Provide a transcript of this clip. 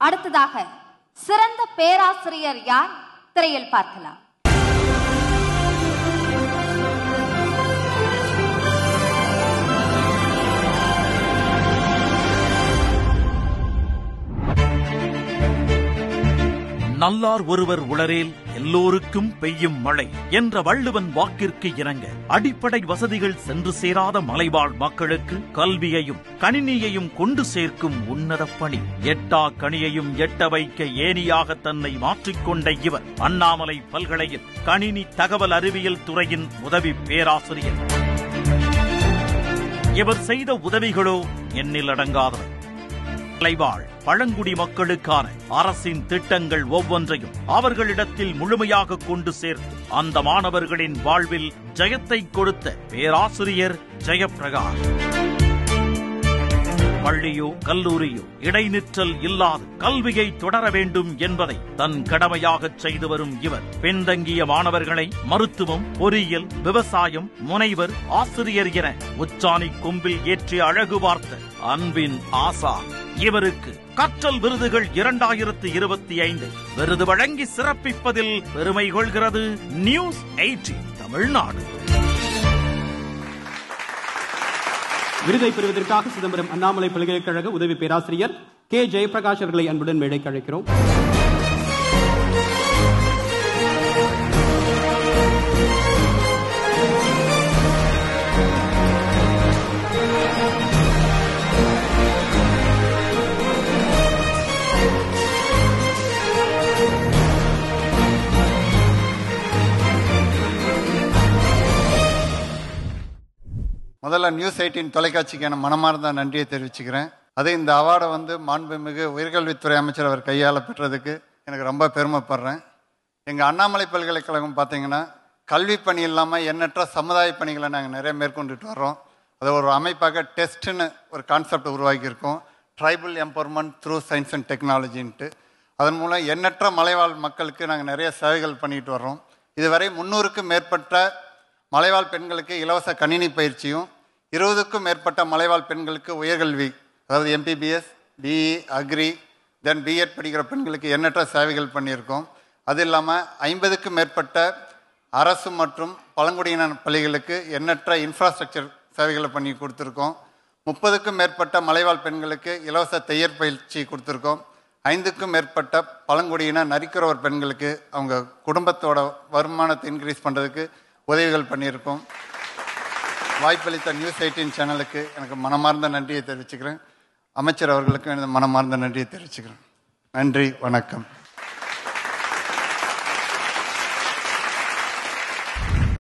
அடுத்ததாக சிறந்த பேராசிரியர் யார் திரையில் பார்க்கலாம். நல்லார் ஒருவர் உளரேல் எல்லோருக்கும் பெய்யும் மழை என்ற வள்ளுவன் வாக்கிற்கு இணங்க அடிப்படை வசதிகள் சென்று சேராத மலைவாழ் மக்களுக்கு கல்வியையும் கணினியையும் கொண்டு சேர்க்கும் உன்னத பணி. எட்டா கனியையும் எட்ட வைக்க ஏனியாக தன்னை மாற்றிக்கொண்ட இவர் அண்ணாமலை பல்கலையில் கணினி தகவல் அறிவியல் துறையின் உதவி பேராசிரியர். இவர் செய்த உதவிகளோ எண்ணில் அடங்காதவை. மலைவாழ் பழங்குடி மக்களுக்கான அரசின் திட்டங்கள் ஒவ்வொன்றையும் அவர்களிடத்தில் முழுமையாக கொண்டு சேர்த்து அந்த மாணவர்களின் வாழ்வில் ஜெயத்தை கொடுத்த பேராசிரியர் ஜெயப்பிரகாஷ். பள்ளியோ கல்லூரியோ இடைநிற்றல் இல்லாது கல்வியை தொடர வேண்டும் என்பதை தன் கடமையாக செய்து வரும் இவர் பின்தங்கிய மாணவர்களை மருத்துவம், பொறியியல், விவசாயம், முனைவர், ஆசிரியர் என உச்சாணி கொம்பில் ஏற்றி அழகு பார்த்த அன்பின் ஆசா. இவருக்கு கற்றல் விருதுகள் 2025 விருது வழங்கி சிறப்பிப்பதில் பெருமை கொள்கிறது நியூஸ் 18 தமிழ்நாடு. விருதை பெறுவதற்காக சிதம்பரம் அண்ணாமலை பல்கலைக்கழக உதவி பேராசிரியர் கே ஜெயப்பிரகாஷ் அவர்களை அன்புடன் மேடைக்கு அழைக்கிறோம். முதல்ல நியூஸ் 18 தொலைக்காட்சிக்கு என மனமார்ந்த நன்றியை தெரிவிச்சுக்கிறேன். அது இந்த அவார்டை மாண்புமிகு உயர்கல்வித்துறை அமைச்சர் அவர் கையால் பெற்றதுக்கு எனக்கு ரொம்ப பெருமைப்படுறேன். எங்கள் அண்ணாமலை பல்கலைக்கழகம் பார்த்தீங்கன்னா கல்வி பணி இல்லாமல் எண்ணற்ற சமுதாய பணிகளை நாங்கள் நிறைய மேற்கொண்டுட்டு வர்றோம். அதை ஒரு அமைப்பாக டெஸ்ட்டுன்னு ஒரு கான்செப்ட் உருவாக்கியிருக்கோம், tribal empowerment through science and டெக்னாலஜின்ட்டு. அதன் மூலம் எண்ணற்ற மலைவாழ் மக்களுக்கு நாங்கள் நிறைய சேவைகள் பண்ணிட்டு வர்றோம். இதுவரை 300க்கும் மேற்பட்ட மலைவாழ் பெண்களுக்கு இலவச கணினி பயிற்சியும் 20க்கும் மேற்பட்ட மலைவாழ் பெண்களுக்கு உயர்கல்வி, அதாவது MPBS, BE, அக்ரி, தென் பிஎட் படிக்கிற பெண்களுக்கு எண்ணற்ற சேவைகள் பண்ணியிருக்கோம். அது இல்லாமல் 50க்கும் மேற்பட்ட அரசு மற்றும் பழங்குடியின பள்ளிகளுக்கு எண்ணற்ற இன்ஃப்ராஸ்ட்ரக்சர் சேவைகளை பண்ணி கொடுத்துருக்கோம். 30க்கும் மேற்பட்ட மலைவாழ் பெண்களுக்கு இலவச தையற் பயிற்சி கொடுத்துருக்கோம். 5க்கும் மேற்பட்ட பழங்குடியின நரிக்குறவர் பெண்களுக்கு அவங்க குடும்பத்தோட வருமானத்தை இன்க்ரீஸ் பண்ணுறதுக்கு உதவிகள் பண்ணியிருக்கோம். வாய்ப்பளித்த நியூஸ் 18 சேனலுக்கு எனக்கு மனமார்ந்த நன்றியை தெரிவிச்சுக்கிறேன். அமைச்சர் அவர்களுக்கும் எனது மனமார்ந்த நன்றியை தெரிவிச்சுக்கிறேன். நன்றி, வணக்கம்.